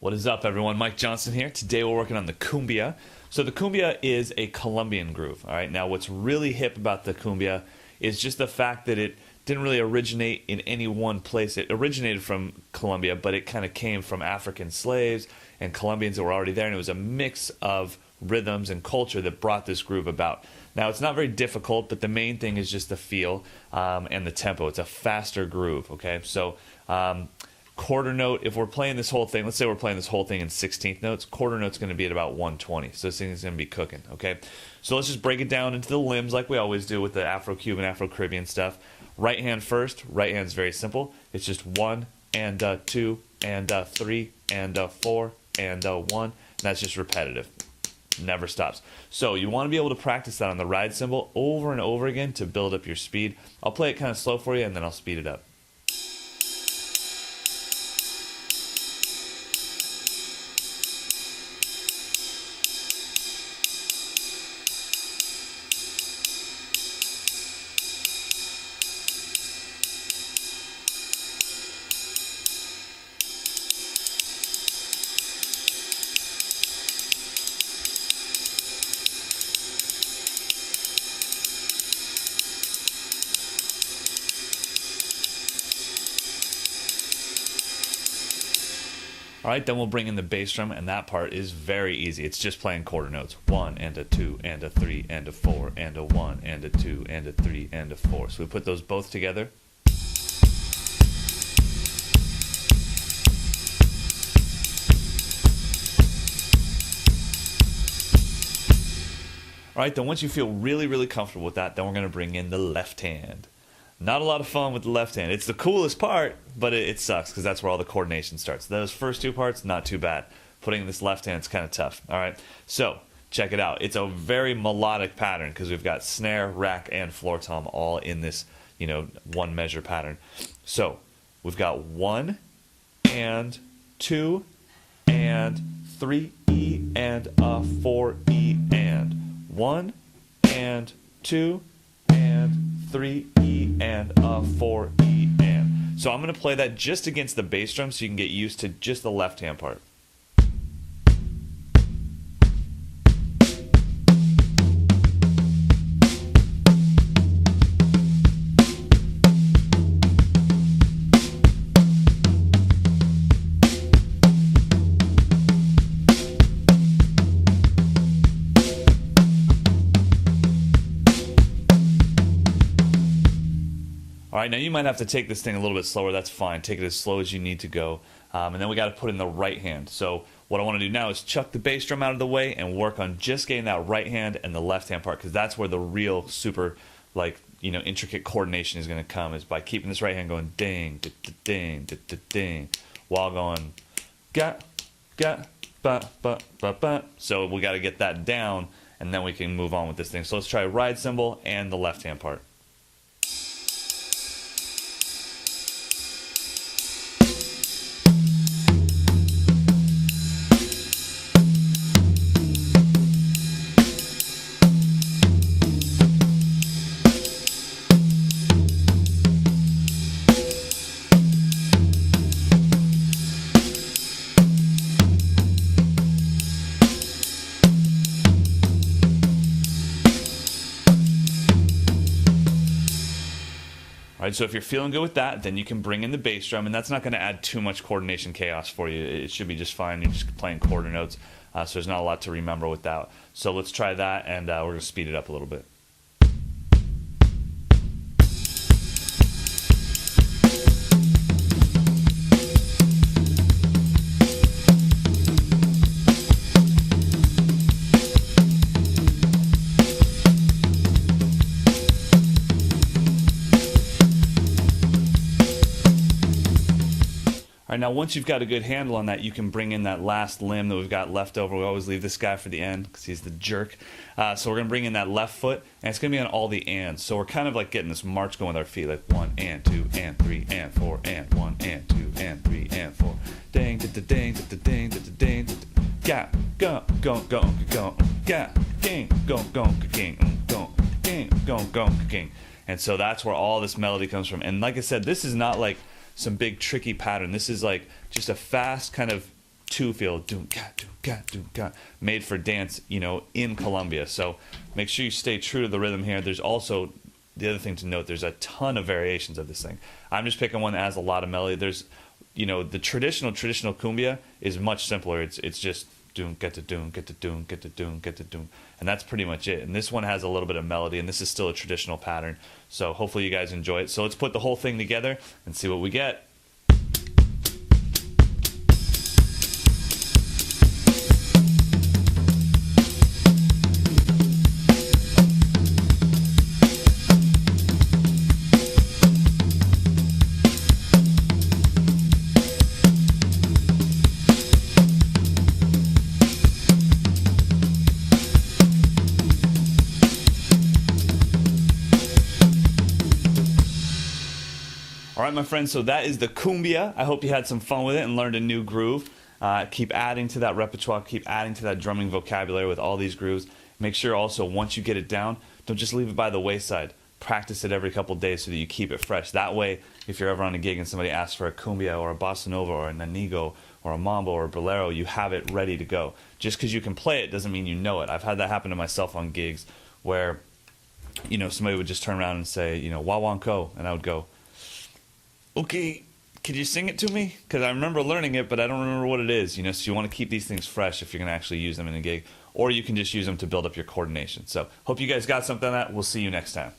What is up, everyone? Mike Johnson here. Today we're working on the cumbia. So the cumbia is a Colombian groove. All right. Now, what's really hip about the cumbia is just the fact that it didn't really originate in any one place. It originated from Colombia, but it kind of came from African slaves and Colombians that were already there, and it was a mix of rhythms and culture that brought this groove about. Now, it's not very difficult, but the main thing is just the feel and the tempo. It's a faster groove. Okay, so quarter note, if we're playing this whole thing, let's say we're playing this whole thing in 16th notes, quarter note's going to be at about 120. So this thing is going to be cooking, okay? So let's just break it down into the limbs like we always do with the Afro-Cuban, Afro-Caribbean stuff. Right hand first. Right hand's very simple. It's just 1 and 2 and 3 and 4 and 1. And that's just repetitive. Never stops. So you want to be able to practice that on the ride cymbal over and over again to build up your speed. I'll play it kind of slow for you, and then I'll speed it up. All right, then we'll bring in the bass drum, and that part is very easy. It's just playing quarter notes. 1 and a 2 and a 3 and a 4 and a 1 and a 2 and a 3 and a 4. So we put those both together. All right, then once you feel really, really comfortable with that, then we're going to bring in the left hand. Not a lot of fun with the left hand. It's the coolest part, but it sucks because that's where all the coordination starts. Those first two parts, not too bad. Putting this left hand is kind of tough. All right, so check it out. It's a very melodic pattern because we've got snare, rack, and floor tom all in this, one measure pattern. So we've got 1 and 2 and 3 E and a 4 E and 1 and 2 and 3 E and a 4 E and. So I'm going to play that just against the bass drum so you can get used to just the left hand part. All right, now you might have to take this thing a little bit slower. That's fine. Take it as slow as you need to go. And then we got to put in the right hand. So what I want to do now is chuck the bass drum out of the way and work on just getting that right hand and the left hand part, because that's where the real super, intricate coordination is going to come, is by keeping this right hand going ding, ding, ding, while going ga, ga, ba, ba, ba, ba. So we got to get that down, and then we can move on with this thing. So let's try ride cymbal and the left hand part. All right, so if you're feeling good with that, then you can bring in the bass drum, and that's not going to add too much coordination chaos for you. It should be just fine. You're just playing quarter notes, so there's not a lot to remember with that. So let's try that, and we're going to speed it up a little bit. All right, now once you've got a good handle on that, you can bring in that last limb that we've got left over. We always leave this guy for the end because he's the jerk. So we're going to bring in that left foot, and it's going to be on all the ands. So we're kind of like getting this march going with our feet, like 1 and 2 and 3 and 4 and 1 and 2 and 3 and 4. Ding, da da ding, da da ding, da da ding, da da. Ga, go, go, go, go, ga, ging, go, go, ging, go, ging, go, go, ging. And so that's where all this melody comes from. And like I said, this is not like some big tricky pattern. This is like just a fast kind of 2 feel, made for dance, in Colombia. So make sure you stay true to the rhythm here. There's also, the other thing to note, there's a ton of variations of this thing. I'm just picking one that has a lot of melody. There's, the traditional cumbia is much simpler. It's just doom, get to doom, get to doom, get to doom, get to doom. And that's pretty much it. And this one has a little bit of melody, and this is still a traditional pattern. So hopefully you guys enjoy it. So let's put the whole thing together and see what we get. All right, my friends, so that is the cumbia. I hope you had some fun with it and learned a new groove. Keep adding to that repertoire, keep adding to that drumming vocabulary with all these grooves. Make sure also, once you get it down, don't just leave it by the wayside. Practice it every couple days so that you keep it fresh. That way, if you're ever on a gig and somebody asks for a cumbia or a bossa nova or a nanigo or a mambo or a bolero, you have it ready to go. Just because you can play it doesn't mean you know it. I've had that happen to myself on gigs where, somebody would just turn around and say, Wawanko, and I would go, okay, could you sing it to me? Because I remember learning it, but I don't remember what it is. So you want to keep these things fresh if you're going to actually use them in a gig. Or you can just use them to build up your coordination. So hope you guys got something on that. We'll see you next time.